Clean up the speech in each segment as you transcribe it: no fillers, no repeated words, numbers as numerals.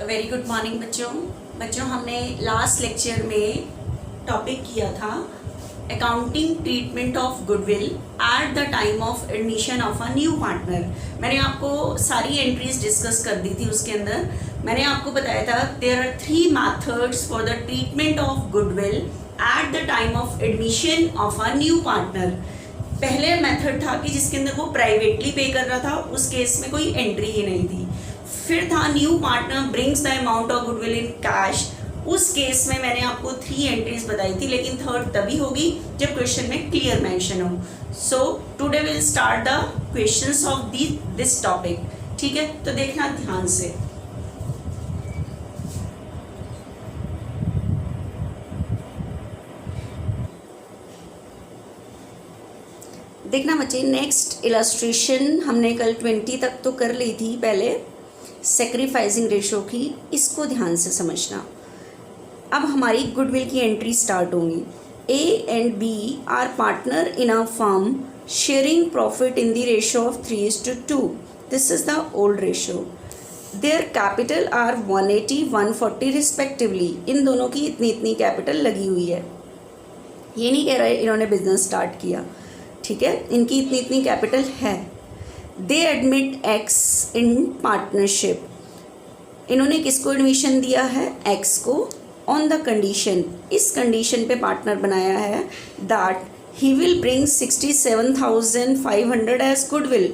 Very good morning बच्चों हमने last lecture में टॉपिक किया था accounting treatment of goodwill at the time of admission of a new partner. मैंने आपको सारी एंट्रीज डिस्कस कर दी थी। उसके अंदर मैंने आपको बताया था there are 3 methods for the treatment of goodwill at the time of admission of a new partner. पहले मेथड था कि जिसके अंदर वो प्राइवेटली पे कर रहा था, उस केस में कोई एंट्री ही नहीं थी। फिर था new partner brings the amount of goodwill in cash. उस केस में मैंने आपको 3 एंट्रीज बताई थी, लेकिन थर्ड तभी होगी जब क्वेश्चन में क्लियर मेंशन हो। So today will start the questions of this topic. ठीक है, तो देखना ध्यान से। देखना बच्चे, नेक्स्ट इलस्ट्रेशन हमने कल 20 तक तो कर ली थी पहले सेक्रीफाइसिंग रेशो की, इसको ध्यान से समझना। अब हमारी गुडविल की एंट्री स्टार्ट होंगी। A and B are partner in a firm sharing profit in the ratio of 3:2। This is the old ratio. Their capital are 180, 140 respectively. इन दोनों की इतनी इतनी कैपिटल लगी हुई है। ये नहीं कह रहे इन्होंने बिजनेस स्टार्ट किया, ठीक है, इनकी इतनी इतनी कैपिटल है। They admit X in partnership. इन्होंने किसको एडमिशन दिया है? एक्स को, ऑन द कंडीशन, इस कंडीशन पे पार्टनर बनाया है that he will bring 67,500 as goodwill,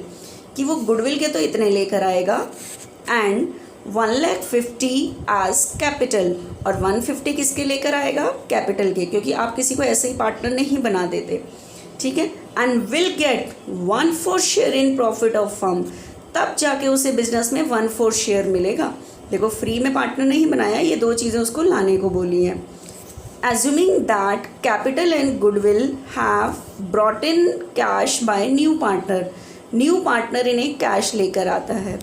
कि वो गुडविल के तो इतने लेकर आएगा, एंड 1,50,000 एज कैपिटल। और 150 किसके लेकर आएगा? कैपिटल के, क्योंकि आप किसी को ऐसे ही पार्टनर नहीं बना देते, ठीक है। And will get 1/4 share in profit of firm. तब जाके उसे बिजनेस में 1/4 शेयर मिलेगा। देखो, फ्री में पार्टनर नहीं बनाया, ये 2 चीज़ें उसको लाने को बोली हैं। Assuming that capital and goodwill have brought in cash by new partner. New partner इन्हें कैश लेकर आता है।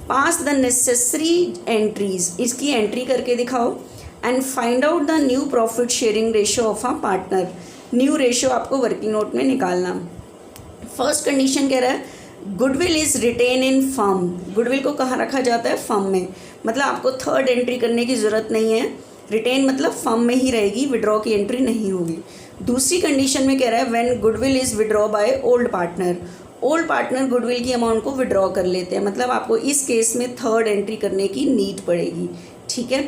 पास द नेसेसरी एंट्रीज, इसकी एंट्री करके दिखाओ, and find out the new profit sharing ratio of a partner. New ratio आपको working note में निकालना। फर्स्ट कंडीशन कह रहा है goodwill is retained in firm. Goodwill को कहाँ रखा जाता है? फर्म में। मतलब आपको थर्ड एंट्री करने की ज़रूरत नहीं है। रिटेन मतलब फर्म में ही रहेगी, विड्रॉ की एंट्री नहीं होगी। दूसरी कंडीशन में कह रहा है when goodwill is withdraw by old partner. Old partner goodwill की अमाउंट को विड्रॉ कर लेते हैं, मतलब आपको इस केस में थर्ड एंट्री करने की नीड पड़ेगी, ठीक है।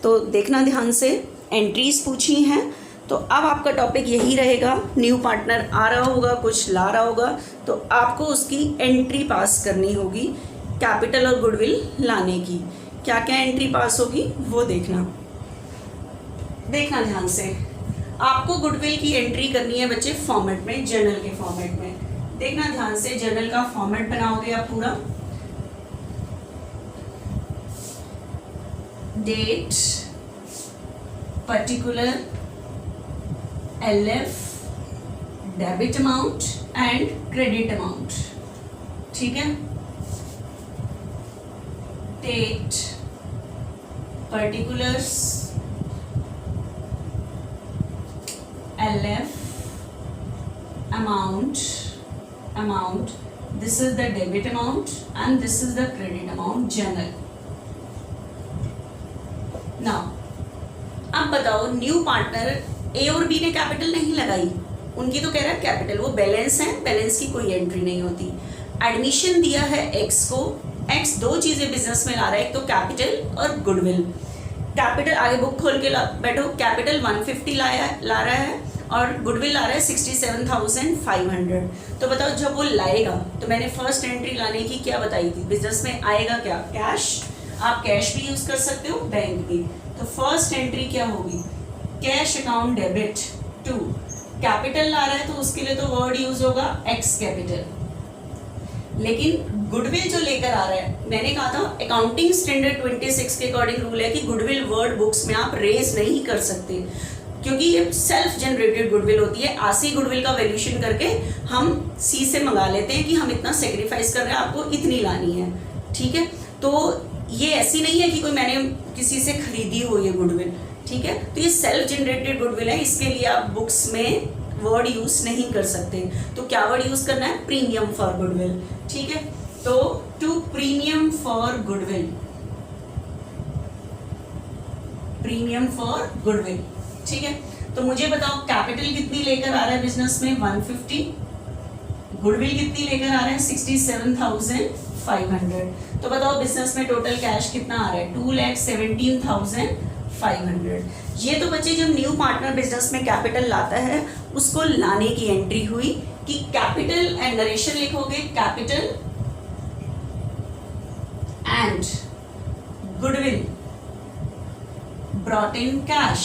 तो देखना ध्यान से, एंट्रीज पूछी हैं, तो अब आपका टॉपिक यही रहेगा। न्यू पार्टनर आ रहा होगा, कुछ ला रहा होगा, तो आपको उसकी एंट्री पास करनी होगी कैपिटल और गुडविल लाने की। क्या क्या एंट्री पास होगी वो देखना ध्यान से। आपको गुडविल की एंट्री करनी है बच्चे फॉर्मेट में, जर्नल के फॉर्मेट में। देखना ध्यान से, जर्नल का फॉर्मेट बनाओगे आप पूरा। Date, particular, LF, debit amount and credit amount, ठीक है। Date, particulars, LF, amount, this is the debit amount and this is the credit amount, journal. Now अब बताओ, न्यू पार्टनर ए और बी ने कैपिटल नहीं लगाई, उनकी तो कह रहा है कैपिटल, वो बैलेंस है, बैलेंस की कोई एंट्री नहीं होती। एडमिशन दिया है एक्स को, एक्स 2 चीज़ें बिजनेस में ला रहा है, एक तो कैपिटल और गुडविल। कैपिटल, आगे बुक खोल के बैठो, कैपिटल 150 ला रहा है और गुडविल ला रहा है 67,500। तो बताओ, जब वो लाएगा तो मैंने फर्स्ट एंट्री लाने की क्या बताई थी? बिजनेस में आएगा क्या? कैश। आप कैश भी यूज कर सकते हो, बैंक भी। तो फर्स्ट एंट्री क्या होगी? Cash account debit to capital ला रहा है, तो उसके लिए तो वर्ड यूज होगा एक्स कैपिटल। लेकिन गुडविल जो लेकर आ रहा है, मैंने कहा था अकाउंटिंग स्टैंडर्ड 26 के अकॉर्डिंग रूल है कि गुडविल वर्ड बुक्स में आप रेज नहीं कर सकते, क्योंकि ये सेल्फ जनरेटेड गुडविल होती है। आसी गुडविल का वैल्यूएशन करके हम सी से मंगा लेते हैं कि हम इतना सेक्रीफाइस कर रहे हैं, आपको इतनी लानी है, ठीक है। तो ये ऐसी नहीं है कि कोई मैंने किसी से खरीदी हो ये गुडविल, ठीक है। तो ये सेल्फ जनरेटेड गुडविल है, इसके लिए आप बुक्स में वर्ड यूज नहीं कर सकते। तो क्या वर्ड यूज करना है? प्रीमियम फॉर गुडविल, ठीक है। तो to premium for goodwill, premium for goodwill. ठीक है, तो मुझे बताओ कैपिटल कितनी लेकर आ रहा है बिजनेस में 150, गुडविल कितनी लेकर आ रहा है 67,500। तो बताओ बिजनेस में टोटल कैश कितना आ रहा है 2,17,500। ये तो बच्चे जब न्यू पार्टनर बिजनेस में कैपिटल लाता है उसको लाने की एंट्री हुई कि कैपिटल एंड नरेशन लिखोगे capital and goodwill brought in cash,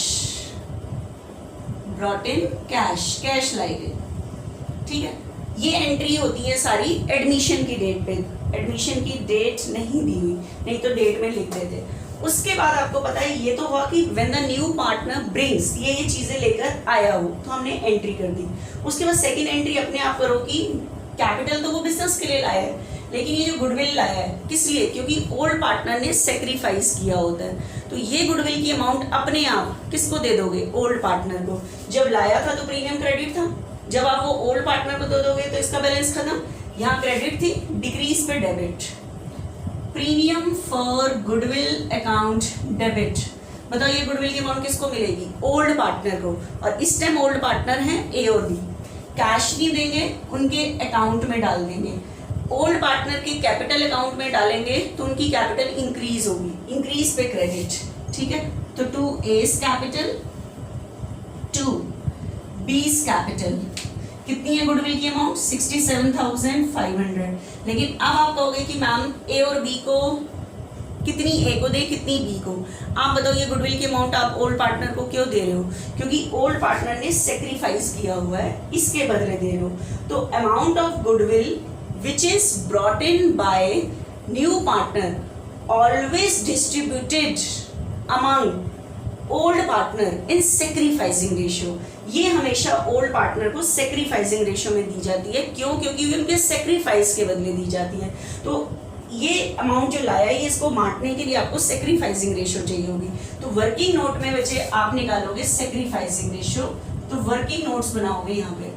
brought in cash, cash लाई गई। ठीक है, ये एंट्री होती है सारी एडमिशन की डेट पे, एडमिशन की डेट नहीं दी हुई, नहीं तो डेट में लिख देते। उसके बाद आपको पता है ये तो हुआ कि when the new partner brings, ये चीजें लेकर आया हो तो हमने एंट्री कर दी। उसके बाद सेकंड एंट्री अपने आप करो कि कैपिटल तो वो बिजनेस के लिए लाया है, लेकिन ये जो गुडविल लाया है किस लिए, क्योंकि ओल्ड पार्टनर ने सेक्रीफाइस किया होता है। तो ये गुडविल की अमाउंट अपने आप किसको दे दोगे, ओल्ड पार्टनर को। जब लाया था तो प्रीमियम क्रेडिट था, जब आप वो ओल्ड पार्टनर को दे दोगे तो इसका बैलेंस खत्म, यहाँ क्रेडिट थी, डिक्रीज पे debit. Premium for goodwill account debit. बताओ ये गुडविल की अमाउंट किसको मिलेगी, ओल्ड पार्टनर को, और इस टाइम ओल्ड पार्टनर है ए और बी। कैश नहीं देंगे, उनके अकाउंट में डाल देंगे। ओल्ड पार्टनर के कैपिटल अकाउंट में डालेंगे तो उनकी कैपिटल इंक्रीज होगी, इंक्रीज पे क्रेडिट। ठीक है, तो 2 A's कैपिटल 2 B's कैपिटल। कितनी है गुडविल की अमाउंट 67,500। लेकिन अब आप कहोगे कि मैम ए और बी को, कितनी ए को दे कितनी बी को। आप बताओ ये गुडविल की अमाउंट आप ओल्ड पार्टनर को क्यों दे रहे हो, क्योंकि ओल्ड पार्टनर ने सेक्रीफाइस किया हुआ है, इसके बदले दे रहे हो। तो amount of goodwill which is brought in by new partner always distributed among old partner in sacrificing ratio। ये हमेशा ओल्ड पार्टनर को सेक्रीफाइसिंग रेशियो में दी जाती है। क्यों, क्योंकि उनके सेक्रीफाइस के बदले दी जाती है। तो ये अमाउंट जो लाया है इसको बांटने के लिए आपको सेक्रीफाइसिंग रेशियो चाहिए होगी। तो वर्किंग नोट में बच्चे आप निकालोगे सेक्रीफाइसिंग रेशियो, तो वर्किंग नोट्स बनाओगे यहाँ पे।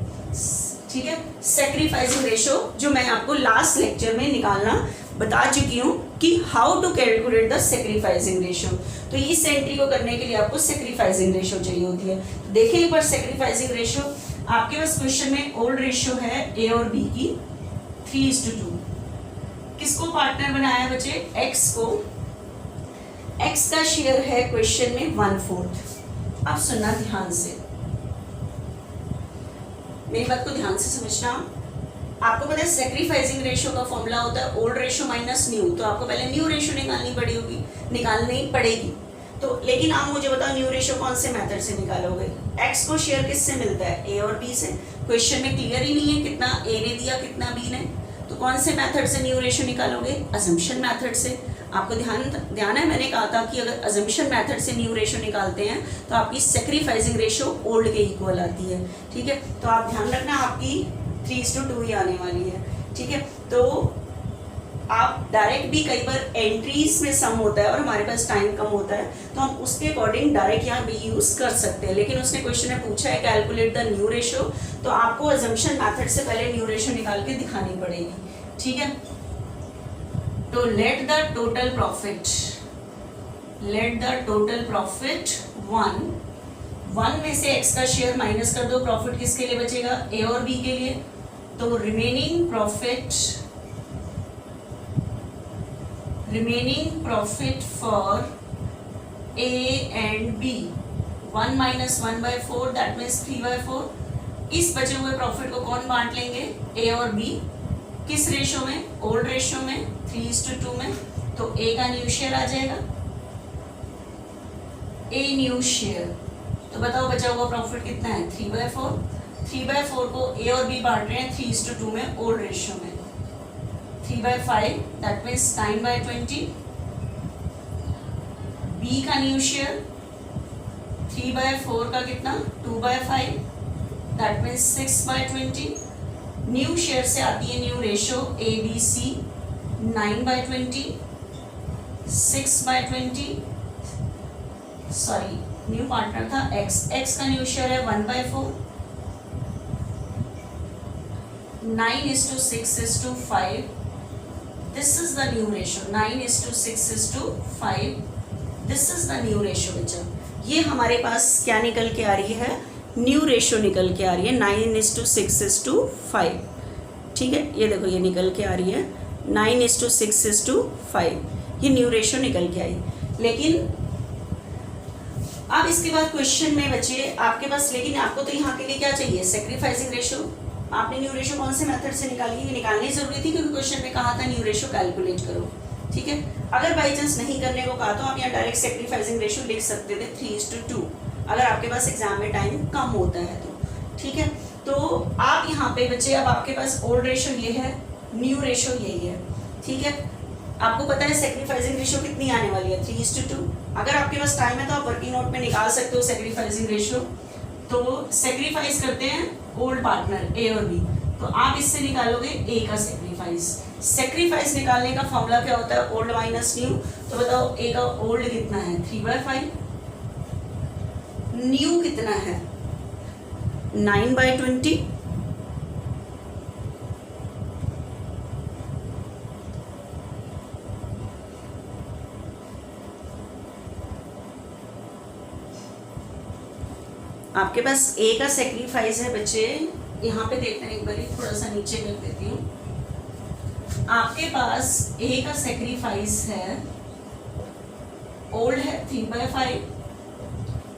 ठीक है, सेक्रीफाइसिंग रेशियो जो मैं आपको लास्ट लेक्चर में निकालना बता चुकी हूँ कि how to calculate the sacrificing ratio. तो इस एंट्री को करने के लिए आपको सेक्रीफाइसिंग रेशियो चाहिए होती है। तो देखें एक बार सेक्रीफाइसिंग रेशियो, आपके पास क्वेश्चन में ओल्ड रेशियो है ए और बी की 3:2। किसको पार्टनर बनाया बच्चे, एक्स को। एक्स का शेयर है क्वेश्चन में 1/4। अब सुनना ध्यान से, मेरी बात को ध्यान से समझना। आपको पता है सेक्रीफाइसिंग रेशियो का फॉर्मूला होता है ओल्ड रेशियो माइनस न्यू। तो आपको पहले न्यू रेशियो निकालनी पड़ेगी। तो लेकिन आप मुझे बताओ न्यू रेशियो कौन से मेथड से निकालोगे। एक्स को शेयर किससे मिलता है, ए और बी से। क्वेश्चन में क्लियर ही नहीं है कितना ए ने दिया कितना बी ने, तो कौन से मेथड से न्यू रेशियो निकालोगे, अजम्पशन मेथड से। आपको ध्यान है मैंने कहा था कि अगर अजम्पशन मेथड से न्यू रेशियो निकालते हैं तो आपकी सेक्रीफाइसिंग रेशियो ओल्ड के इक्वल आती है। ठीक है, तो आप ध्यान रखना आपकी 3:2 ही आने वाली है। ठीक है, तो आप डायरेक्ट भी कई बार एंट्रीज में सम होता है और हमारे पास टाइम कम होता है तो हम उसके अकॉर्डिंग डायरेक्ट यहाँ भी यूज कर सकते हैं। लेकिन उसने क्वेश्चन में पूछा है कैलकुलेट द न्यू रेशियो, तो आपको अजम्पशन मेथड से पहले न्यू रेशियो निकाल के दिखानी पड़ेगी। ठीक है, तो लेट द टोटल प्रॉफिट 1 में से एक्स का शेयर माइनस कर दो, प्रॉफिट किसके लिए बचेगा, ए और बी के लिए। तो remaining profit for A and B 1 - 1/4 that means 3/4। इस बचे हुए प्रॉफिट को कौन बांट लेंगे, ए और बी। किस रेशियो में, ओल्ड रेशियो में 3:2 में। तो ए का न्यू शेयर आ जाएगा, ए न्यू शेयर। तो बताओ बचा हुआ प्रॉफिट कितना है 3/4। 3/4 को ए और बी बांट रहे हैं 3:2 में ओल्ड रेशियो में। 3/5 दैट मीन्स 9/20। बी का न्यू शेयर 3/4 का कितना 2/5 दैट मीन्स 6/20। न्यू शेयर से आती है new ratio A B C 9/20 6/20। Sorry new partner था एक्स, एक्स का न्यू शेयर है 1/4। 9:6:5 this is the new ratio. 9:6:5 this is the new ratio बच्चा। ये हमारे पास क्या निकल के आ रही है, न्यू रेशो निकल के आ रही है 9:6:5। ठीक है, ये देखो ये निकल के आ रही है 9:6:5, ये न्यू रेशो निकल के आई। लेकिन अब इसके बाद क्वेश्चन में बचे आपके पास, लेकिन आपको तो यहाँ के लिए क्या चाहिए, सेक्रीफाइसिंग रेशो। आपने न्यू रेशो कौन से मेथड से निकाली, ये निकालनी जरूरी थी क्योंकि क्वेश्चन में कहा था न्यू रेशो कैलकुलेट करो। ठीक है, अगर बाई चांस नहीं करने को कहा तो आप यहाँ डायरेक्ट सेक्रीफाइसिंग रेशो लिख सकते थे 3:2, अगर आपके पास एग्जाम में टाइम कम होता है तो। ठीक है, तो आप यहाँ पे बच्चे, अब आपके पास ओल्ड रेशो ये है, न्यू रेशो यही है। ठीक है, आपको पता है सेक्रीफाइसिंग रेशो कितनी आने वाली है, 3:2। अगर आपके पास टाइम है तो आप वर्किंग नोट में निकाल सकते हो सेक्रीफाइसिंग रेशो। तो सेक्रीफाइस करते हैं ओल्ड पार्टनर ए और बी, तो आप इससे निकालोगे ए का सेक्रीफाइस। सेक्रीफाइस निकालने का फॉर्मूला क्या होता है, ओल्ड माइनस न्यू। तो बताओ ए का ओल्ड कितना है, 3/5, न्यू कितना है 9/20, आपके पास ए का सेक्रीफाइस है बच्चे, यहाँ पे देखते हैं एक बार, थोड़ा सा नीचे कर देती हूँ। आपके पास ए का सेक्रीफाइस है, ओल्ड है 3/5,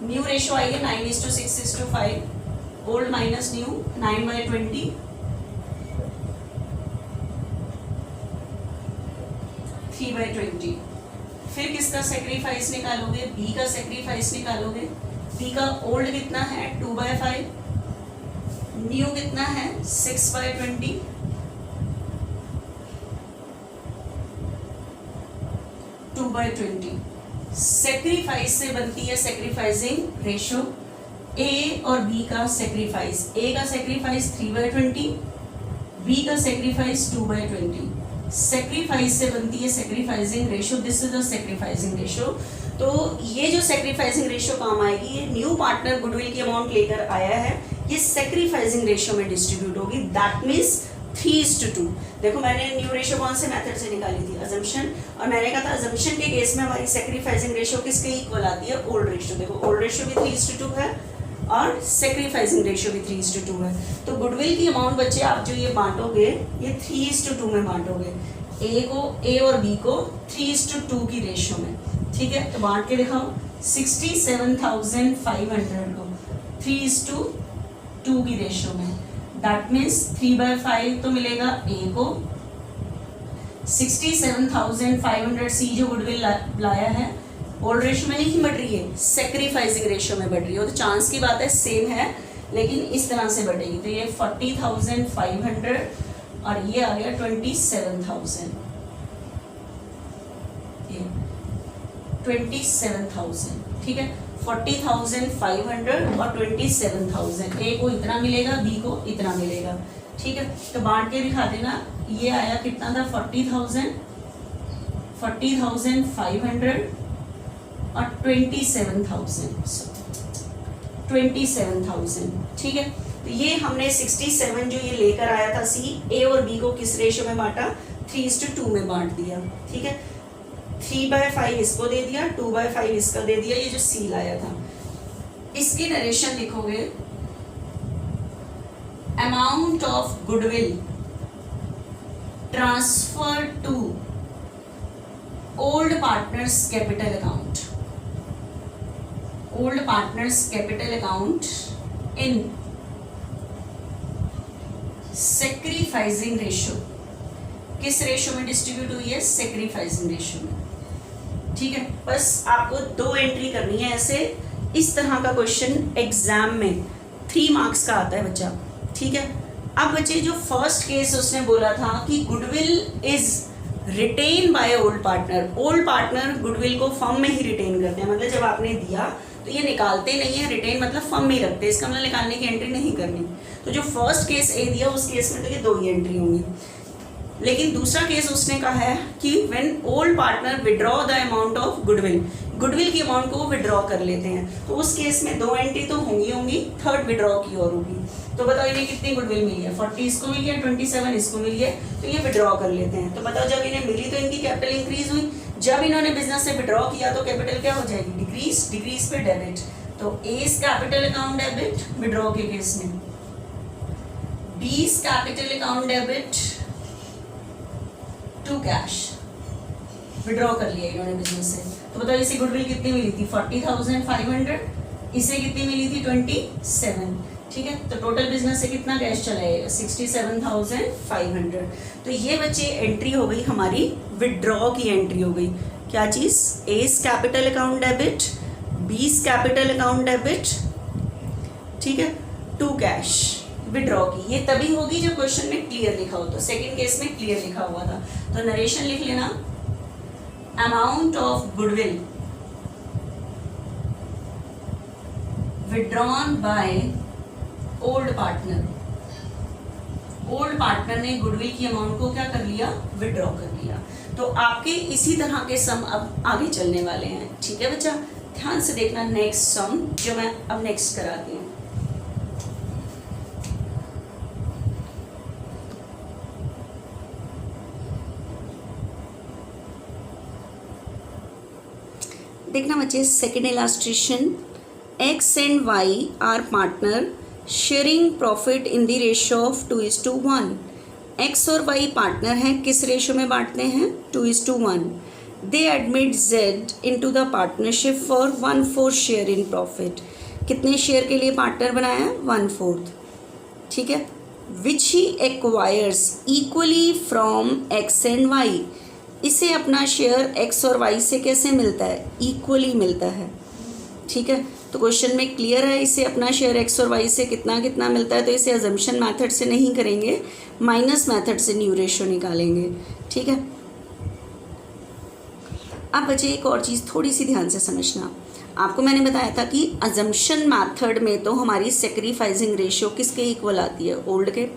न्यू रेशो आई है 9:6:5, ओल्ड माइनस न्यू 9/20, 3/20। फिर किसका सेक्रीफाइस निकालोगे, बी का सेक्रीफाइस निकालोगे। बी का ओल्ड कितना है 2/5, न्यू कितना है 6/20, 2/20। सेक्रीफाइस से बनती है सेक्रीफाइसिंग रेशो। ए और बी का सेक्रीफाइस, ए का सेक्रीफाइस 3/20, बी का सेक्रीफाइस 2/20। सेक्रीफाइस से बनती है sacrificing ratio, this is the sacrificing ratio. तो ये जो सेक्रीफाइसिंग रेशो काम आएगी, ये न्यू पार्टनर गुडविल की अमाउंट लेकर आया है, ये सेक्रीफाइसिंग रेशो में डिस्ट्रीब्यूट होगी, दैट मीन्स 3:2। देखो मैंने न्यू रेशो कौन से मेथड से निकाली थी, अजम्पशन, और मैंने कहा था अजम्पशन के केस में हमारी सेक्रीफाइसिंग रेशो किसके इक्वल आती है, ओल्ड रेशो। देखो ओल्ड रेशो भी 3:2 है और सेक्रीफाइसिंग रेशो भी 3:2 है। तो गुडविल की अमाउंट बच्चे आप जो ये बांटोगे, ये 3:2 में बांटोगे, ए और बी को 3:2 की रेशो में। ठीक है, तो बांट के दिखाओ, 67,500 को 3:2 की रेशो में, दैट मीन्स 3/5 तो मिलेगा ए को, 67,500 सी जो गुडविल लाया है ओल्ड रेशो में नहीं बढ़ रही है, सेक्रीफाइसिंग रेशो में बढ़ रही है। तो चांस की बात है सेम है, लेकिन इस तरह से बढ़ेगी। तो ये 40,500 और ये आ गया 27,000, 27,000। ठीक है, 40,500 और 27,000, ए को इतना मिलेगा, बी को इतना मिलेगा। ठीक है, तो बांट के दिखा देना, ये आया कितना था 40,000, 40,500 और 27,000। ठीक है, तो ये हमने 67 जो ये लेकर आया था सी, ए और बी को किस रेशो में बांटा, 3:2 में बांट दिया। ठीक है, 3/5 इसको दे दिया, 2/5 इसका दे दिया, ये जो सी लाया था। इसकी नरेशन लिखोगे, amount of goodwill transfer to old partners capital account, old partners capital account in sacrificing ratio. किस रेशो में डिस्ट्रीब्यूट हुई है, सेक्रीफाइसिंग रेशो में। ठीक है, बस आपको 2 एंट्री करनी है ऐसे। इस तरह का क्वेश्चन एग्जाम में 3 मार्क्स का आता है बच्चा। ठीक है, अब बच्चे जो फर्स्ट केस उसने बोला था कि goodwill is written by old partner, old partner goodwill को फर्म में ही रिटेन करते हैं, मतलब जब आपने दिया तो ये निकालते नहीं है, रिटेन मतलब फर्म में ही रखते हैं, इसका मतलब निकालने की एंट्री नहीं करनी। तो जो फर्स्ट केस ए दिया उस केस में तो ये 2 ही एंट्री होंगी। लेकिन दूसरा केस उसने कहा है कि when old partner withdraw the amount of goodwill, goodwill की अमाउंट को वो विड्रॉ कर लेते हैं, तो उस केस में 2 एंट्री तो होंगी, थर्ड विड्रॉ की और होगी। तो बताओ इन्हें कितनी गुडविल मिली है, 40 इसको मिली है, 27 इसको मिली है, तो ये विड्रॉ कर लेते हैं। तो बताओ जब इन्हें मिली तो इनकी कैपिटल इंक्रीज हुई, जब इन्होंने बिजनेस से विड्रॉ किया तो कैपिटल क्या हो जाएगी, डिक्रीज, डिक्रीज पे डेबिट। तो A is capital account debit withdraw के केस में, B is capital account debit to cash, withdraw कर लिया इन्होंने बिजनेस से। तो बताओ इसे गुडविल कितनी मिली थी 40,500, इसे कितनी मिली थी 27, ठीक है। तो टोटल बिजनेस से कितना कैश चला है 67,500। तो ये बच्चे एंट्री हो गई हमारी विड्रॉ की एंट्री हो गई। क्या चीज, A is capital account debit, B is capital account debit, ठीक है, टू कैश, विड्रॉ की। ये तभी होगी जब क्वेश्चन में क्लियर लिखा हो, तो सेकंड केस में क्लियर लिखा हुआ था। तो नरेशन लिख लेना, amount of goodwill withdrawn by old partner, old partner ने गुडविल की अमाउंट को क्या कर लिया, विड्रॉ कर लिया। तो आपके इसी तरह के सम अब आगे चलने वाले हैं, ठीक है बच्चा, ध्यान से देखना। नेक्स्ट सम जो मैं अब नेक्स्ट कराती हूँ, देखना बच्चे, second illustration, X and Y are partner sharing profit in the ratio of 2:1। X और वाई पार्टनर हैं, किस रेशियो में बांटते हैं 2:1। They admit Z into the partnership for 1/4 share in profit. कितने शेयर के लिए पार्टनर बनाया है 1/4, ठीक है। Which he acquires equally from X and Y, इसे अपना शेयर एक्स और वाई से कैसे मिलता है, इक्वली मिलता है, ठीक है। तो क्वेश्चन में क्लियर है, इसे अपना शेयर एक्स और वाई से कितना कितना मिलता है। तो इसे अजम्पशन मेथड से नहीं करेंगे, माइनस मेथड से न्यू रेशियो निकालेंगे, ठीक है। अब बच्चे एक और चीज़ थोड़ी सी ध्यान से समझना, आपको मैंने बताया था कि अजम्पशन मेथड में तो हमारी सेक्रीफाइसिंग रेशियो किसके इक्वल आती है, ओल्ड के।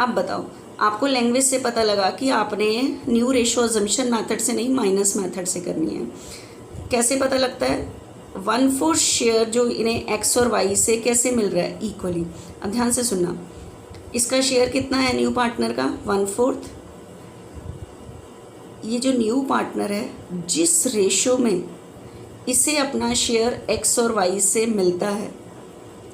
अब बताओ, आपको लैंग्वेज से पता लगा कि आपने न्यू रेशियो अजम्पशन मेथड से नहीं माइनस मेथड से करनी है। कैसे पता लगता है, 1/4 शेयर जो इन्हें एक्स और वाई से कैसे मिल रहा है, इक्वली। अब ध्यान से सुनना, इसका शेयर कितना है न्यू पार्टनर का 1/4। ये जो न्यू पार्टनर है, जिस रेशियो में इसे अपना शेयर एक्स और वाई से मिलता है,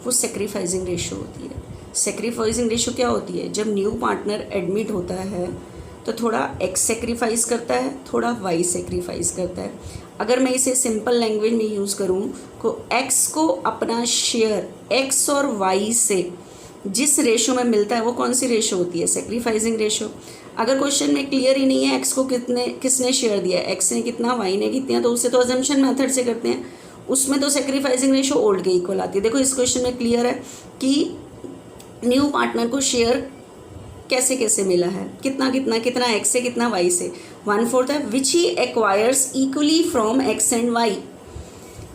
वो सेक्रीफाइसिंग रेशियो होती है। सेक्रीफाइसिंग रेशियो क्या होती है, जब न्यू पार्टनर एडमिट होता है तो थोड़ा एक्स सेक्रीफाइस करता है, थोड़ा वाई सेक्रीफाइस करता है। अगर मैं इसे सिंपल लैंग्वेज में यूज़ करूँ तो एक्स को अपना शेयर एक्स और वाई से जिस रेशियो में मिलता है वो कौन सी रेशियो होती है, सेक्रीफाइसिंग रेशियो। अगर क्वेश्चन में क्लियर ही नहीं है एक्स को किसने शेयर दिया है, एक्स ने कितना वाई ने कितना, तो उससे तो अजम्पशन मेथड से करते हैं, उसमें तो सेक्रीफाइसिंग रेशियो ओल्ड के इक्वल आती है। देखो इस क्वेश्चन में क्लियर है कि न्यू पार्टनर को शेयर कैसे कैसे मिला है, कितना कितना कितना एक्स से कितना वाई से, 1/4 है। Which he acquires equally from X and Y,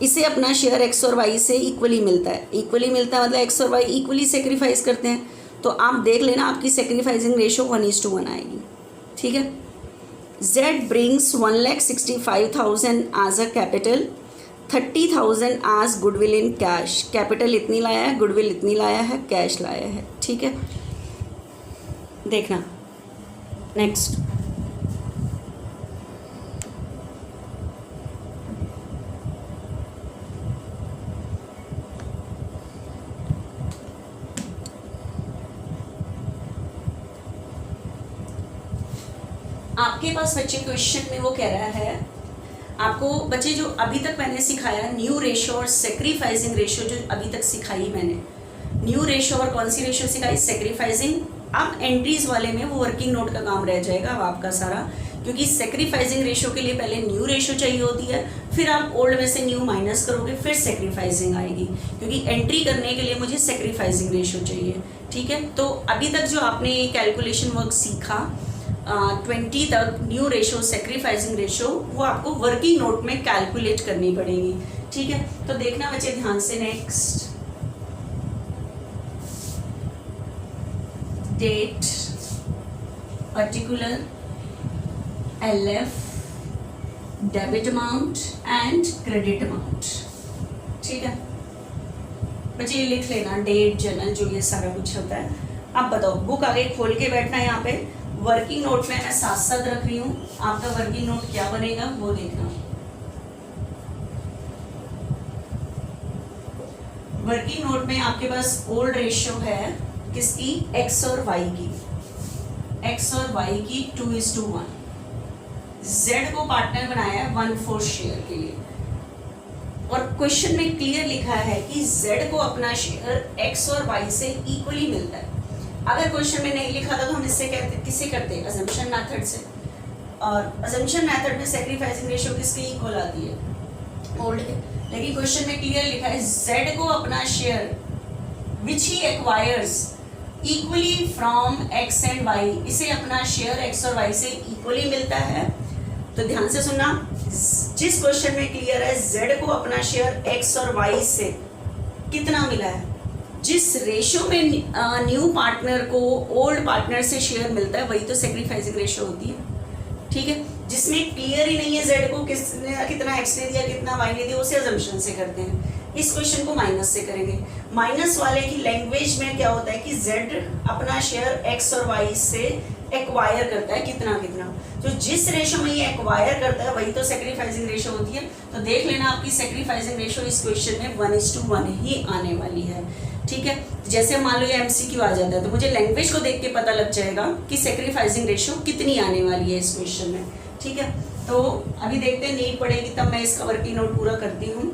इसे अपना शेयर एक्स और वाई से इक्वली मिलता है। इक्वली मिलता है मतलब एक्स और वाई इक्वली सेक्रीफाइस करते हैं। तो आप देख लेना आपकी सेक्रीफाइसिंग रेशियो 1:1 आएगी, ठीक है। Z brings 1,65,000 as a capital, 30,000 आज गुडविल इन कैश। कैपिटल इतनी लाया है, गुडविल इतनी लाया है, कैश लाया है, ठीक है। देखना नेक्स्ट, आपके पास बच्चे क्वेश्चन में वो कह रहा है, आपको बच्चे जो अभी तक मैंने सिखाया न्यू रेशियो और सेक्रीफाइसिंग रेशियो, जो अभी तक सिखाई मैंने, न्यू रेशियो और कौन सी रेशियो सिखाई, सेक्रीफाइसिंग। अब एंट्रीज वाले में वो वर्किंग नोट का काम रह जाएगा अब आपका सारा, क्योंकि सेक्रीफाइसिंग रेशियो के लिए पहले न्यू रेशियो चाहिए होती है, फिर आप ओल्ड में से न्यू माइनस करोगे, फिर सेक्रीफाइसिंग आएगी, क्योंकि एंट्री करने के लिए मुझे सेक्रीफाइसिंग रेशियो चाहिए, ठीक है। तो अभी तक जो आपने ये कैलकुलेशन वर्क सीखा 20 तक, न्यू रेशियो सेक्रीफाइसिंग रेशियो, वो आपको वर्किंग नोट में कैलकुलेट करनी पड़ेगी, ठीक है। तो देखना बच्चे ध्यान से, next date, particular, LF, debit amount and credit amount. ठीक है बच्चे, ये लिख लेना, डेट, जर्नल, जो ये सारा कुछ होता है। अब बताओ, बुक आगे खोल के बैठना है। यहाँ पे वर्किंग नोट में मैं साथ साथ रख रही हूँ, आपका वर्किंग नोट क्या बनेगा वो देखना। वर्किंग नोट में आपके पास ओल्ड रेशियो है किसकी, एक्स और वाई की, एक्स और वाई की 2:1। जेड को पार्टनर बनाया है 1/4 शेयर के लिए, और क्वेश्चन में क्लियर लिखा है कि जेड को अपना शेयर एक्स और वाई से इक्वली मिलता है। अगर क्वेश्चन में नहीं लिखा था तो हम इससे किससे करते, अजम्पशन मेथड से, और अजम्पशन मेथड में सैक्रिफाइसिंग रेशियो किसके इक्वल आती है, ओल्ड के। लेकिन क्वेश्चन में क्लियर लिखा है जेड को अपना share which he acquires equally from X and Y, इसे अपना शेयर एक्स और वाई से इक्वली मिलता है। तो ध्यान से सुनना, जिस क्वेश्चन में क्लियर है जेड को अपना शेयर एक्स और वाई से कितना मिला है, जिस रेशियो में न्यू पार्टनर को ओल्ड पार्टनर से शेयर मिलता है, वही तो सैक्रिफाइसिंग रेशियो होती है। ठीक है, जिसमें क्लियर ही नहीं है जेड को किसने कितना एक्स ने दिया कितना वाई ने दिया, उसे अजम्पशन से करते हैं। इस क्वेश्चन को माइनस से करेंगे। माइनस वाले की लैंग्वेज में क्या होता है कि जेड अपना शेयर एक्स और वाई से एक्वायर करता है कितना कितना, तो जिस रेशियो में ये एक्वायर करता है वही तो सैक्रिफाइसिंग रेशियो होती है। तो देख लेना आपकी सैक्रिफाइसिंग रेशियो इस क्वेश्चन में 1:1 ही आने वाली है। ठीक है, जैसे मान लो ये MCQ आ जाता है तो मुझे लैंग्वेज को देख के पता लग जाएगा कि सैक्रिफाइसिंग रेशियो कितनी आने वाली है इस क्वेश्चन में। ठीक है, तो अभी देखते हैं, नीड पड़ेगी तब मैं इसका वर्किंग नोट पूरा करती हूँ।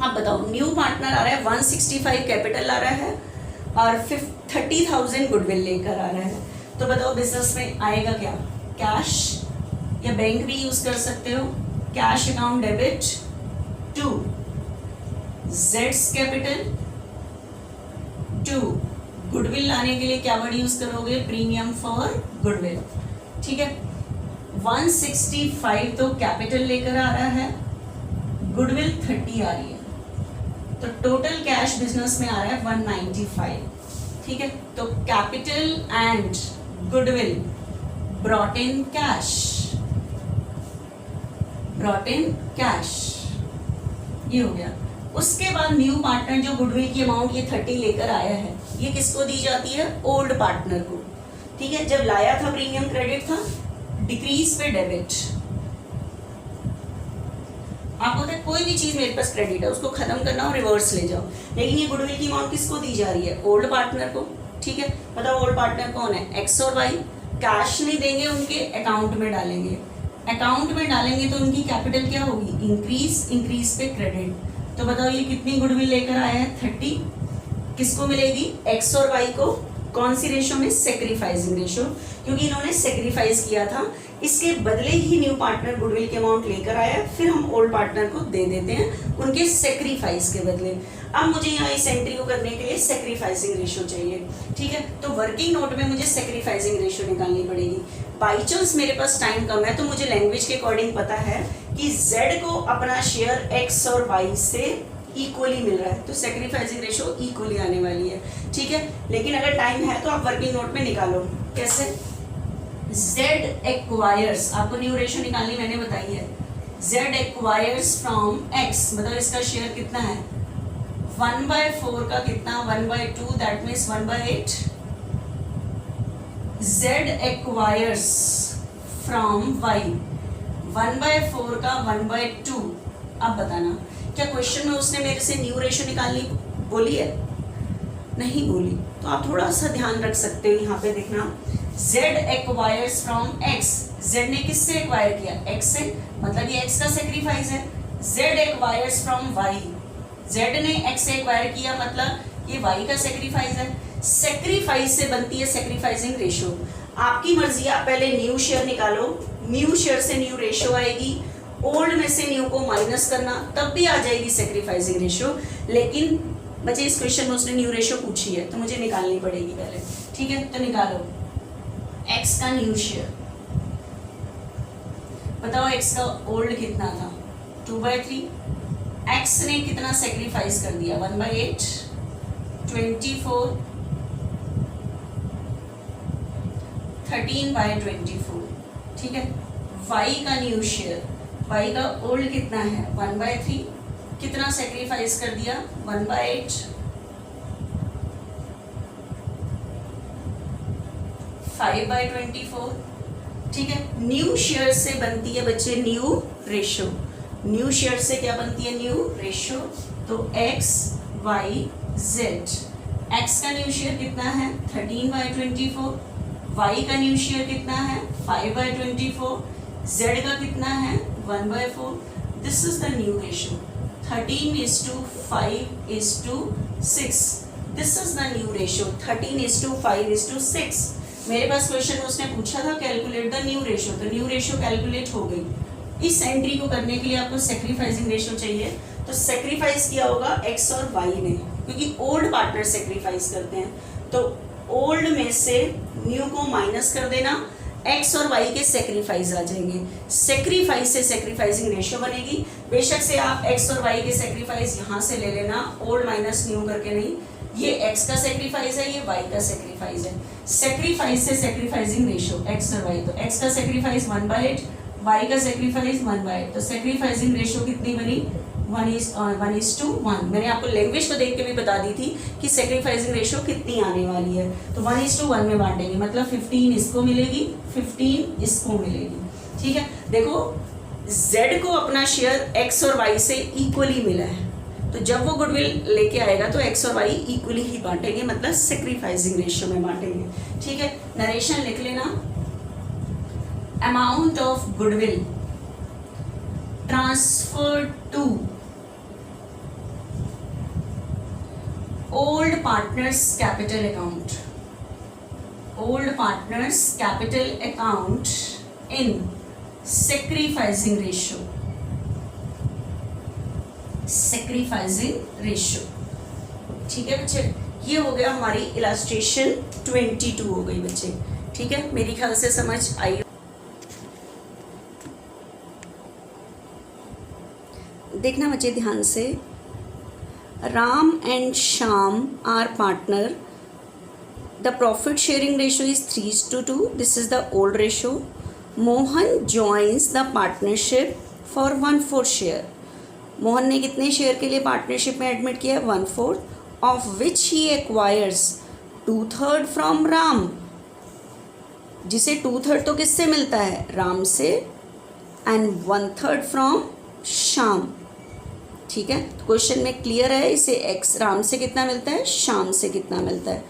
अब बताओ, न्यू पार्टनर आ रहा है 165 कैपिटल आ रहा है और 30,000 गुडविल लेकर आ रहा है। तो बताओ बिजनेस में आएगा क्या, कैश या बैंक भी यूज कर सकते हो, कैश अकाउंट डेबिट टू जेड्स कैपिटल टू गुडविल लाने के लिए क्या वर्ड यूज करोगे, प्रीमियम फॉर गुडविल। ठीक है, 165 तो कैपिटल लेकर आ रहा है, गुडविल 30 आ रही है, तो टोटल कैश बिजनेस में आ रहा है 195। ठीक है, तो capital and goodwill brought in cash, brought in cash, ये हो गया। उसके बाद न्यू पार्टनर जो गुडविल की अमाउंट ये 30 लेकर आया है, ये किसको दी जाती है, ओल्ड पार्टनर को। ठीक है, जब लाया था प्रीमियम क्रेडिट था, डिक्रीज पे डेबिट। आप होता है कोई भी चीज मेरे पास क्रेडिट है उसको खत्म करना और रिवर्स ले जाओ, लेकिन ये गुडविल की अमाउंट किसको दी जा रही है, ओल्ड पार्टनर को। ठीक है, बताओ ओल्ड पार्टनर कौन है, एक्स और वाई। कैश नहीं देंगे, उनके अकाउंट में डालेंगे, अकाउंट में डालेंगे तो उनकी कैपिटल क्या होगी, इंक्रीज, इंक्रीज पे क्रेडिट। तो बताओ ये कितनी गुडविल लेकर आया है, 30। किसको मिलेगी, एक्स और वाई को। कौन सी रेशो में, सैक्रिफाइसिंग रेशो, क्योंकि इन्होंने सैक्रिफाइस किया था, इसके बदले ही न्यू पार्टनर गुडविल की अमाउंट लेकर आया, फिर हम ओल्ड पार्टनर को दे देते हैं उनके सैक्रिफाइस के बदले। अब मुझे यहाँ इस एंट्री को करने के लिए सैक्रिफाइसिंग रेशो चाहिए। ठीक है, तो वर्किंग नोट में मुझे सैक्रिफाइसिंग रेशो निकालनी पड़ेगी। बाई चांस मेरे पास टाइम कम है तो मुझे लैंग्वेज के अकॉर्डिंग पता है कि जेड को अपना शेयर एक्स और वाई से इक्वली मिल रहा है, तो सैक्रिफाइसिंग रेशो इक्वली आने वाली है। ठीक है, लेकिन अगर टाइम है तो आप वर्किंग नोट में निकालो। कैसे, Z एक्वायर्स, आपको न्यू रेशो निकालनी मैंने बताई है, Z एक्वायर्स फ्रॉम X, मतलब इसका शेयर कितना है, 1/4 का कितना, 1/2, that means 1/8। Z acquires from Y, 1/4 का 1/2। अब बताना क्या क्वेश्चन में उसने मेरे से न्यू रेशो निकालनी बोली है, नहीं बोली, तो आप थोड़ा सा ध्यान रख सकते हो। यहाँ पे देखना, Z acquires from X, Z ने किससे एक्वायर किया, X से, मतलब ये X का सेक्रीफाइस है। Z acquires from Y, Z ने X से एक्वायर किया, मतलब ये Y का सेक्रीफाइस है। सेक्रीफाइस से बनती है सेक्रीफाइसिंग रेशो। आपकी मर्जी, आप पहले न्यू शेयर निकालो, न्यू शेयर से न्यू रेशो आएगी, ओल्ड में से न्यू को माइनस करना, तब भी आ जाएगी सेक्रीफाइसिंग रेशो। लेकिन बच्चे इस क्वेश्चन में उसने न्यू रेशो पूछी है तो मुझे निकालनी पड़ेगी पहले। ठीक है, तो निकालो x का न्यू शेयर, बताओ x का ओल्ड कितना था, 2/3। x ने कितना सेक्रीफाइस कर दिया, 1/8, 24, 13/24। ठीक है, वाई का न्यू शेयर, वाई का ओल्ड कितना है 1/3, कितना सेक्रीफाइस कर दिया 1/8, 5/24, ठीक है। न्यू शेयर से बनती है बच्चे न्यू रेशो, न्यू शेयर से क्या बनती है न्यू रेशो, तो x y z, x का न्यू शेयर कितना है 13/24, y का न्यू शेयर कितना है 5/24, z का कितना है 1/4, this is the new ratio 13:5:6, this is the new ratio 13:5:6। मेरे पास क्वेश्चन में उसने पूछा था कैलकुलेट द न्यू रेशो, तो न्यू रेशो कैलकुलेट हो गई। इस एंट्री को करने के लिए आपको सेक्रीफाइसिंग रेशो चाहिए, तो सेक्रीफाइस किया होगा x और y ने, क्योंकि ओल्ड पार्टनर सेक्रीफाइस करते हैं, तो ओल्ड में से न्यू को माइनस कर देना, x और y के सेक्रीफाइस आ जाएंगे, सेक्रीफाइस से सेक्रीफाइसिंग रेशो बनेगी। बेशक से आप x और y के सेक्रीफाइस यहाँ से ले लेना, ओल्ड माइनस न्यू करके नहीं, ये x का सेक्रीफाइस है, ये y का सेक्रीफाइस है, सेक्रीफाइस से सेक्रीफाइसिंग रेशो x और y, तो x का सेक्रीफाइस 1/8, y का सेक्रीफाइस 1/8, तो सेक्रीफाइसिंग रेशो कितनी बनी 1:1। मैंने आपको लैंग्वेज को देख के भी बता दी थी कि सेक्रीफाइसिंग रेशो कितनी आने वाली है, तो 1:1 में बांटेंगे, मतलब 15 इसको मिलेगी, 15 इसको मिलेगी, ठीक है। देखो z को अपना शेयर x और y से इक्वली मिला है, तो जब वो गुडविल लेके आएगा तो x और y इक्वली ही बांटेंगे, मतलब सेक्रीफाइसिंग रेशियो में बांटेंगे, ठीक है। नरेशन लिख लेना, amount of goodwill transfer to old partners capital account, old partners capital account in sacrificing ratio, sacrificing ratio, ठीक है बच्चे। ये हो गया हमारी इलास्ट्रेशन 22 हो गई बच्चे, ठीक है। मेरी ख्याल से समझ आई। देखना बच्चे ध्यान से, Ram and Shyam are partner, the profit sharing ratio is 3:2, this is the old ratio. Mohan joins the partnership for 1/4 share, Mohan ने कितने शेयर के लिए पार्टनरशिप में एडमिट किया है 1/4, of which he acquires 2/3 from Ram, जिसे 2/3 तो किससे मिलता है राम से, एंड 1/3 फ्रॉम श्याम, ठीक है। तो क्वेश्चन में क्लियर है, इसे x राम से कितना मिलता है, श्याम से कितना मिलता है,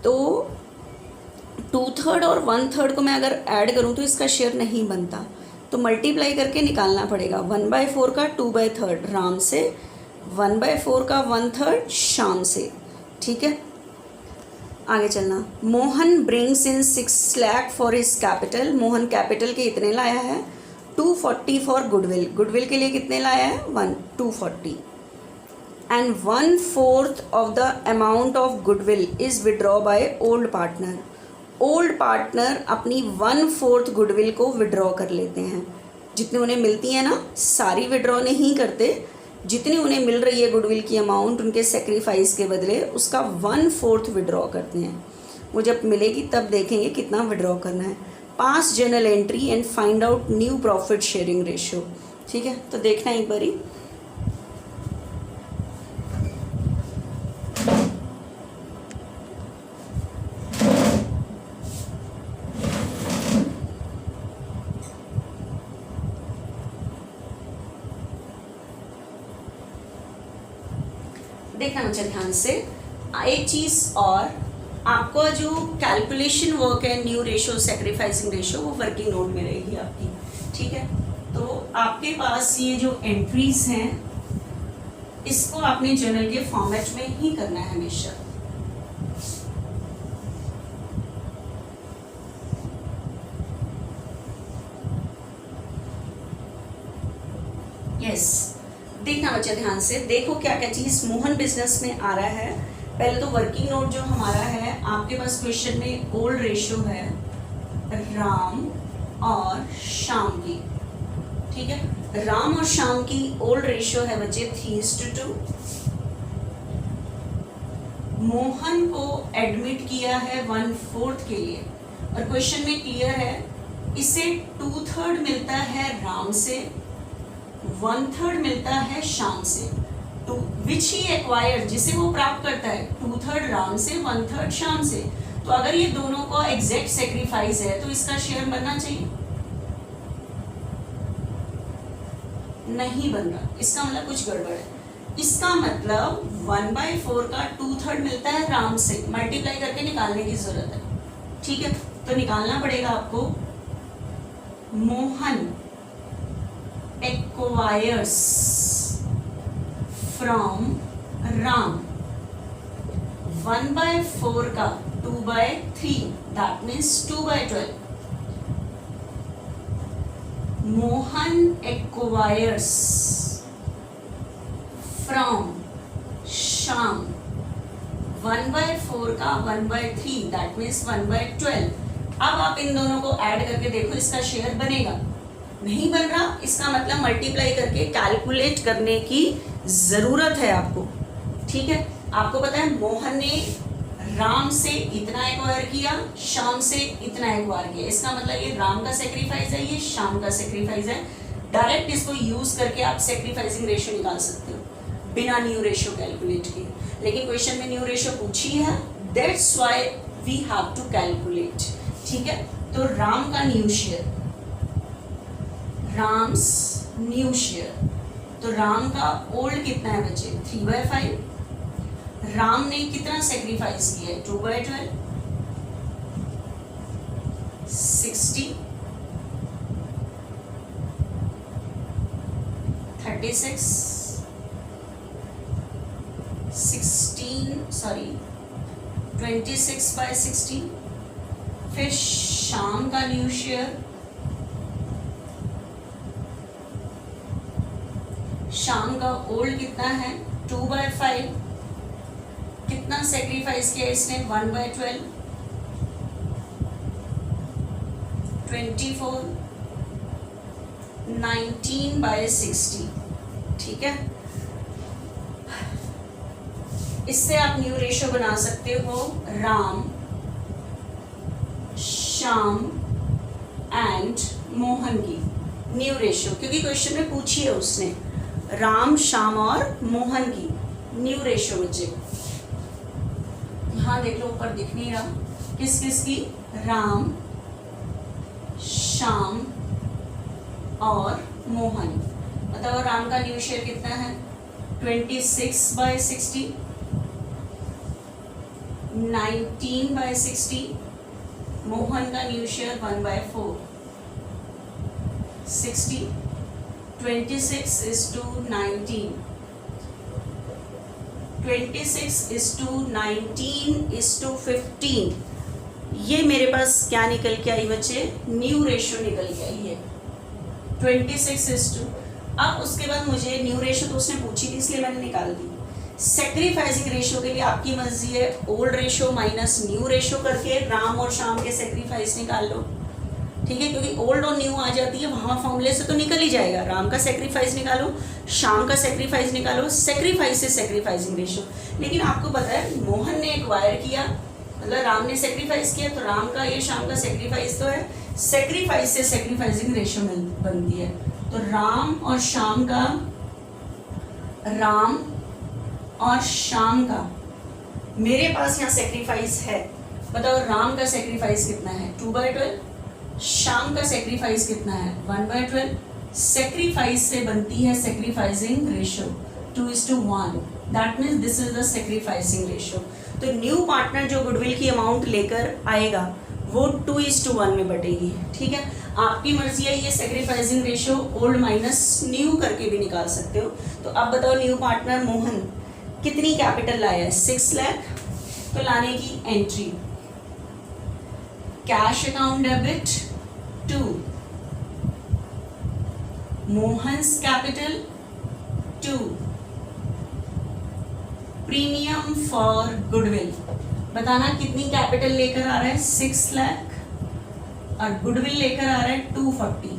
तो 2/3 और 1/3 को मैं अगर ऐड करूं तो इसका शेयर नहीं बनता, तो मल्टीप्लाई करके निकालना पड़ेगा। 1/4 का 2/3 राम से, 1/4 का 1/3 श्याम से, ठीक है। आगे चलना, Mohan brings in 6 lakh for his capital, Mohan capital के इतने लाया है 240 फॉर गुडविल, गुडविल के लिए कितने लाया है 240, and 1/4 of the amount of goodwill is withdraw by old partner, old partner अपनी 1/4 गुडविल को विड्रॉ कर लेते हैं, जितनी उन्हें मिलती है ना सारी विड्रॉ नहीं करते, जितनी उन्हें मिल रही है गुडविल की अमाउंट उनके सेक्रीफाइस के बदले उसका 1/4 विड्रॉ करते हैं। वो जब मिलेगी तब देखेंगे कितना विड्रॉ करना है। पास journal entry and find out new profit sharing ratio, ठीक है। तो देखना एक बारी, देखना मुझे ध्यान से। एक चीज़ और, आपका जो कैलकुलेशन वर्क है न्यू रेशो सेक्रीफाइसिंग रेशो वो वर्किंग नोट में रहेगी आपकी, ठीक है। तो आपके पास ये जो एंट्रीज हैं इसको आपने जर्नल के फॉर्मेट में ही करना है हमेशा, यस। देखना बच्चे ध्यान से, देखो क्या क्या चीज़ मोहन बिजनेस में आ रहा है। पहले तो वर्किंग नोट जो हमारा है, आपके पास क्वेश्चन में ओल्ड रेशियो है राम और श्याम की, ठीक है। राम और श्याम की ओल्ड रेशियो है बच्चे 3:2। मोहन को एडमिट किया है 1/4 के लिए, और क्वेश्चन में क्लियर है इसे 2/3 मिलता है राम से, 1/3 मिलता है श्याम से। टू विच ही एक्वायर, जिसे वो प्राप्त करता है 2/3 राम से, 1/3 श्याम से। तो अगर ये दोनों का एग्जैक्ट सेक्रीफाइस है तो इसका शेयर बनना चाहिए, नहीं बन रहा, इसका मतलब कुछ गड़बड़ है। इसका मतलब 1/4 का 2/3 मिलता है राम से, मल्टीप्लाई करके निकालने की जरूरत है, ठीक है। तो निकालना पड़ेगा आपको, मोहन एक्वायर्स फ्रॉम राम 1/4 का 2/3, that means 2/12। Mohan acquires from Shyam 1/4 का 1/3, दैट मीन्स 1/12। अब आप इन दोनों को ऐड करके देखो, इसका शेयर बनेगा, नहीं बन रहा, इसका मतलब मल्टीप्लाई करके कैलकुलेट करने की जरूरत है आपको, ठीक है। आपको पता है मोहन ने राम से इतना एक्वायर किया, श्याम से इतना एक्वायर किया, इसका मतलब ये राम का सेक्रीफाइस है, ये श्याम का सेक्रीफाइस है। डायरेक्ट इसको यूज करके आप सेक्रीफाइसिंग रेशियो निकाल सकते हो बिना न्यू रेशियो कैलकुलेट किए, लेकिन क्वेश्चन में न्यू रेशियो पूछी है, that's why we have to calculate, ठीक है। तो राम का new share, Ram's new share, तो राम का ओल्ड कितना है बच्चे 3/5, राम ने कितना सेक्रीफाइस किया है 2/12, 60, 36, 26/16। फिर शाम का न्यू शेयर, शाम का ओल्ड कितना है 2/5, कितना सेक्रीफाइस किया इसने 1/12, 24, 19/60, ठीक है। इससे आप न्यू रेशियो बना सकते हो राम, श्याम एंड मोहन की न्यू रेशियो, क्योंकि क्वेश्चन में पूछी है उसने राम, श्याम और मोहन की न्यू रेशियो बच्चे। यहाँ देख लो, ऊपर दिख नहीं रहा, किस किस की, राम, श्याम और मोहन। बताओ राम का न्यू शेयर कितना है 26/60, 19/60, मोहन का न्यू शेयर 1/4, 60, 26:19, 26:19:15। ये मेरे पास क्या निकल के आई बच्चे, न्यू रेशियो निकल के आई है 26:। अब उसके बाद मुझे न्यू रेशियो तो उसने पूछी थी इसलिए मैंने निकाल दी। सेक्रीफाइसिंग रेशियो के लिए आपकी मर्जी है, old ratio minus new ratio करके राम और श्याम के सेक्रीफाइस निकाल लो, ठीक है, क्योंकि ओल्ड और न्यू आ जाती है वहां फॉर्मूले से तो निकल ही जाएगा। राम का सेक्रीफाइस निकालो, श्याम का सेक्रीफाइस निकालो, सेक्रीफाइस से सेक्रीफाइसिंग रेशियो। लेकिन आपको पता है मोहन ने एक्वायर किया, मतलब राम ने सेक्रीफाइस किया, तो राम का ये श्याम का सेक्रीफाइस तो है, सेक्रीफाइस से सेक्रीफाइसिंग रेशियो बनती है। तो राम और श्याम का मेरे पास यहाँ सेक्रीफाइस है, बताओ राम का सेक्रीफाइस कितना है 2/12, श्याम का सेक्रीफाइस कितना है 1/12। सेक्रीफाइस से बनती है sacrificing ratio 2:1, that means this is the sacrificing ratio. तो न्यू पार्टनर जो गुडविल की अमाउंट लेकर आएगा वो 2:1 में बटेगी, ठीक है। आपकी मर्जी है, ये sacrificing ratio old minus new करके भी निकाल सकते हो। तो अब बताओ न्यू पार्टनर मोहन कितनी कैपिटल लाया है 6 लाख, तो लाने की entry, cash account debit 2, Mohan's capital 2, premium for goodwill. बताना कितनी कैपिटल लेकर आ रहा है 6 लाख और गुडविल लेकर आ रहा है 240,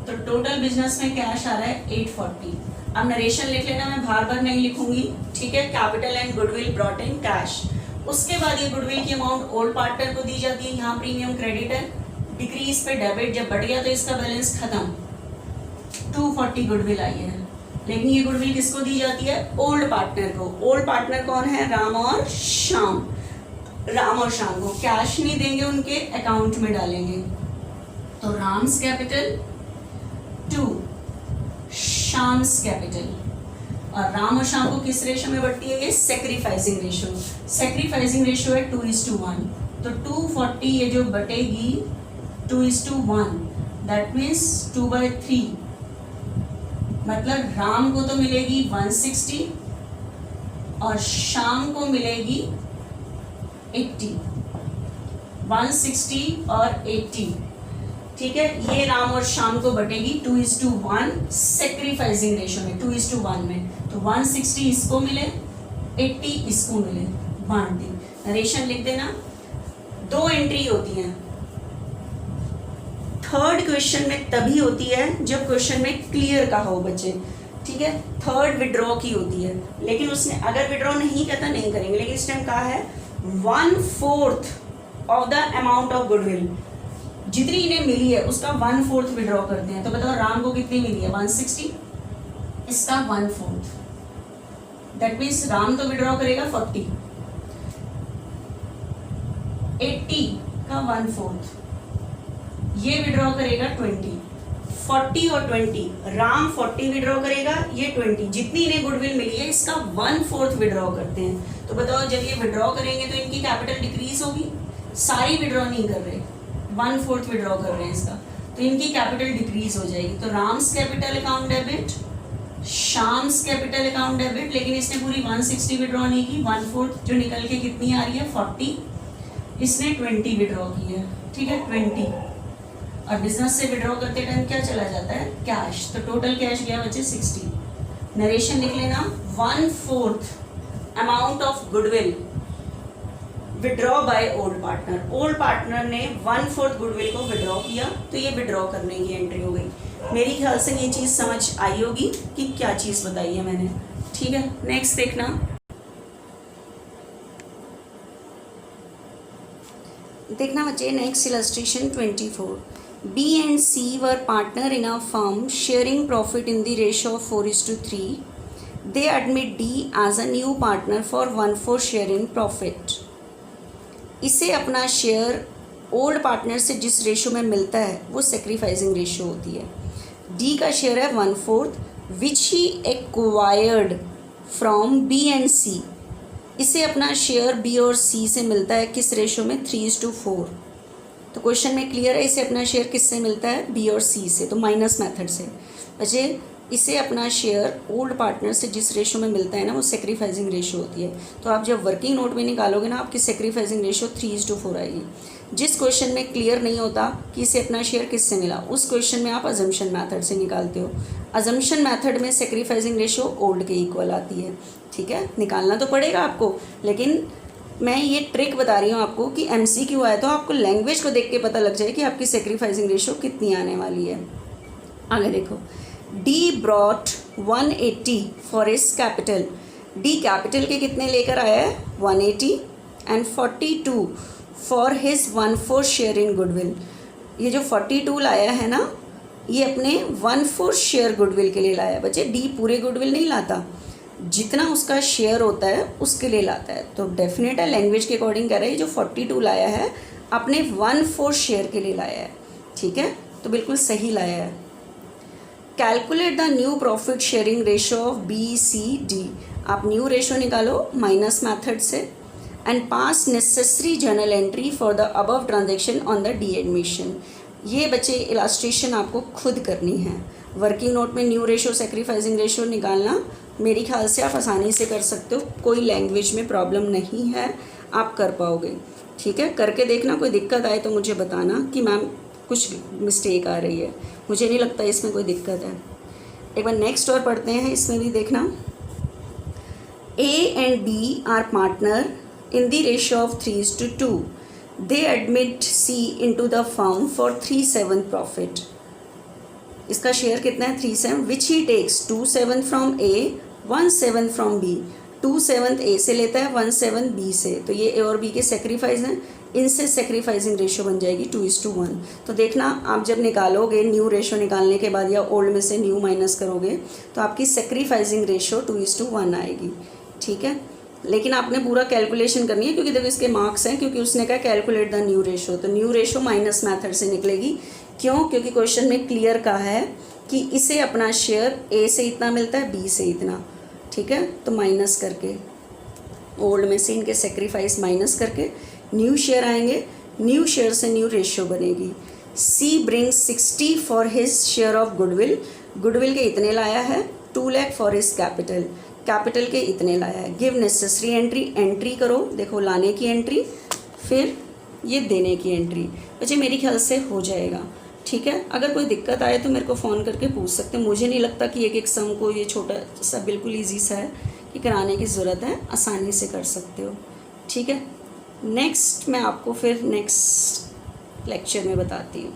तो टोटल बिजनेस में कैश आ रहा है 840। अब नरेशन लिख लेना, मैं बार बार नहीं लिखूंगी, ठीक है। Capital and goodwill brought in cash. उसके बाद ये गुडविल की अमाउंट ओल्ड पार्टनर को दी जाती है, यहाँ प्रीमियम क्रेडिट है, डिक्रीज पे डेबिट, जब बढ़ गया तो इसका बैलेंस खत्म, 240 गुडविल आई है। लेकिन ये गुडविल किसको दी जाती है? ओल्ड पार्टनर को। ओल्ड पार्टनर कौन है? राम और श्याम। राम और श्याम को कैश नहीं देंगे, उनके अकाउंट में डालेंगे। तो Ram's capital to Shyam's capital. और राम और श्याम को किस रेशो में बढ़ती है? ये सेक्रीफाइसिंग रेशो। सेक्रीफाइसिंग रेशो है 2:1। तो 240 ये जो बटेगी 2:1, दैट मीन्स 2/3। मतलब राम को तो मिलेगी 160 और शाम को मिलेगी 80। 160 और 80, ठीक है। ये राम और शाम को बटेगी 2:1 सेक्रीफाइसिंग रेशो में, 2:1 में। तो 160 इसको मिले, 80 इसको मिले, बांट दी। नरेशन लिख देना। 2 एंट्री होती हैं थर्ड क्वेश्चन में, तभी होती है जब क्वेश्चन में क्लियर कहा हो बच्चे, ठीक है। थर्ड विड्रॉ की होती है, लेकिन उसने अगर विड्रॉ नहीं कहता नहीं करेंगे, लेकिन इस टाइम कहा है 1/4 of the amount of goodwill, जितनी इन्हें मिली है उसका 1/4 विड्रॉ करते हैं। तो बताओ राम को कितनी मिली है? 160, इसका 1/4, दैट मीन्स राम तो विड्रॉ करेगा 40, 80 का 1/4, ये विड्रॉ करेगा 20, 40 और 20, राम 40 विड्रॉ करेगा, ये 20, जितनी इन्हें गुडविल मिली है इसका 1/4 विड्रॉ करते हैं। तो बताओ जब ये विड्रॉ करेंगे तो इनकी कैपिटल डिक्रीज होगी, सारी विड्रॉ नहीं कर रहे, 1/4 विड्रॉ कर रहे हैं इसका, तो इनकी कैपिटल डिक्रीज हो जाएगी। तो Ram's capital account debit, Sham's capital account debit, लेकिन इसने पूरी 160 विड्रॉ नहीं की, 1/4 जो निकल के कितनी आ रही है 40, इसने 20 विड्रॉ की है, ठीक है 20। और बिजनेस से विड्रॉ करते टाइम क्या चला जाता है? कैश। तो टोटल कैश गया बच्चे 60। नरेशन लिख लेना। 1/4 amount of goodwill withdraw by old partner. Old partner ने 1/4 गुडविल को विड्रॉ किया, तो ये विड्रॉ करने की एंट्री हो गई। मेरी ख्याल से ये चीज़ समझ आई होगी कि क्या चीज़ बताई है मैंने, ठीक है। नेक्स्ट देखना बच्चे, next illustration 24। B and C were partner in a firm sharing profit in the ratio of 4:3. They admit D as a new partner for 1/4 share in profit. इसे अपना शेयर ओल्ड पार्टनर से जिस ratio में मिलता है वो sacrificing ratio होती है। D का शेयर है 1/4 which he acquired from B and C। इसे अपना शेयर B और C से मिलता है किस रेशो में? 3:4। तो क्वेश्चन में क्लियर है, इसे अपना शेयर किससे मिलता है? बी और सी से, तो माइनस मेथड से। बच्चे इसे अपना शेयर ओल्ड पार्टनर से जिस रेशो में मिलता है ना वो सेक्रीफाइसिंग रेशो होती है। तो आप जब वर्किंग नोट में निकालोगे ना आपकी सेक्रीफाइसिंग रेशो 3:4 आएगी। जिस क्वेश्चन में क्लियर नहीं होता कि इसे अपना शेयर किससे मिला, उस क्वेश्चन में आप अजम्पशन मैथड से निकालते हो। अजम्पशन मैथड में सेक्रीफाइसिंग रेशो ओल्ड के इक्वल आती है, ठीक है। निकालना तो पड़ेगा आपको, लेकिन मैं ये ट्रिक बता रही हूँ आपको कि MCQ आए तो आपको लैंग्वेज को देख के पता लग जाए कि आपकी सेक्रीफाइसिंग रेशो कितनी आने वाली है। आगे देखो, D brought 180 for his capital. D capital के कितने लेकर आया है? 180 and 42 for his 1/4 share in goodwill. ये जो 42 लाया है ना, ये अपने 1/4 शेयर गुडविल के लिए लाया है। बच्चे D पूरे गुडविल नहीं लाता, जितना उसका शेयर होता है उसके लिए लाता है। तो डेफिनेट है, लैंग्वेज के अकॉर्डिंग कह रहा है जो 42 लाया है अपने 1/4 शेयर के लिए लाया है, ठीक है। तो बिल्कुल सही लाया है। Calculate the new profit sharing ratio of BCD। आप न्यू रेशो निकालो माइनस मैथड से and pass necessary journal entry for the above transaction on the D admission. ये बच्चे इलास्ट्रेशन आपको खुद करनी है। वर्किंग नोट में न्यू रेशो सेक्रीफाइसिंग रेशो निकालना मेरी ख्याल से आप आसानी से कर सकते हो, कोई लैंग्वेज में प्रॉब्लम नहीं है, आप कर पाओगे, ठीक है। करके देखना, कोई दिक्कत आए तो मुझे बताना कि मैम कुछ मिस्टेक आ रही है। मुझे नहीं लगता इसमें कोई दिक्कत है। एक बार नेक्स्ट और पढ़ते हैं, इसमें भी देखना। A and B are partner in the ratio of 3:2. They admit C into the firm for 3/7 profit. इसका शेयर कितना है? 3/7 which he takes 2/7 from A, 1/7 from B। 2/7 A से लेता है, 1/7 B से। तो ये A और B के सेक्रीफाइस हैं, इनसे सेक्रीफाइसिंग रेशो बन जाएगी 2:1। तो देखना आप जब निकालोगे न्यू रेशो निकालने के बाद या ओल्ड में से न्यू माइनस करोगे तो आपकी सेक्रीफाइसिंग रेशो 2:1 आएगी। ठीक है, लेकिन आपने पूरा कैलकुलेशन करनी है क्योंकि देखो इसके मार्क्स हैं, क्योंकि उसने कहा कैलकुलेट द न्यू रेशो, तो न्यू रेशो माइनस मेथड से निकलेगी। क्यों? क्योंकि क्वेश्चन में क्लियर कहा है कि इसे अपना शेयर ए से इतना मिलता है, बी से इतना। ठीक है, तो माइनस करके ओल्ड में से इनके सेक्रीफाइस माइनस करके न्यू शेयर आएंगे, न्यू शेयर से न्यू रेशियो बनेगी। C brings 60 for his share of goodwill, goodwill के इतने लाया है, 2 lakh for his capital, capital के इतने लाया है। गिव नेसेसरी एंट्री, एंट्री करो, देखो लाने की एंट्री, फिर ये देने की एंट्री। बच्चे मेरे ख्याल से हो जाएगा। ठीक है, अगर कोई दिक्कत आए तो मेरे को फ़ोन करके पूछ सकते हैं। मुझे नहीं लगता कि एक एक सम को ये छोटा सा बिल्कुल ईजी सा है कि कराने की ज़रूरत है, आसानी से कर सकते हो। ठीक है, नेक्स्ट मैं आपको फिर नेक्स्ट लेक्चर में बताती हूँ।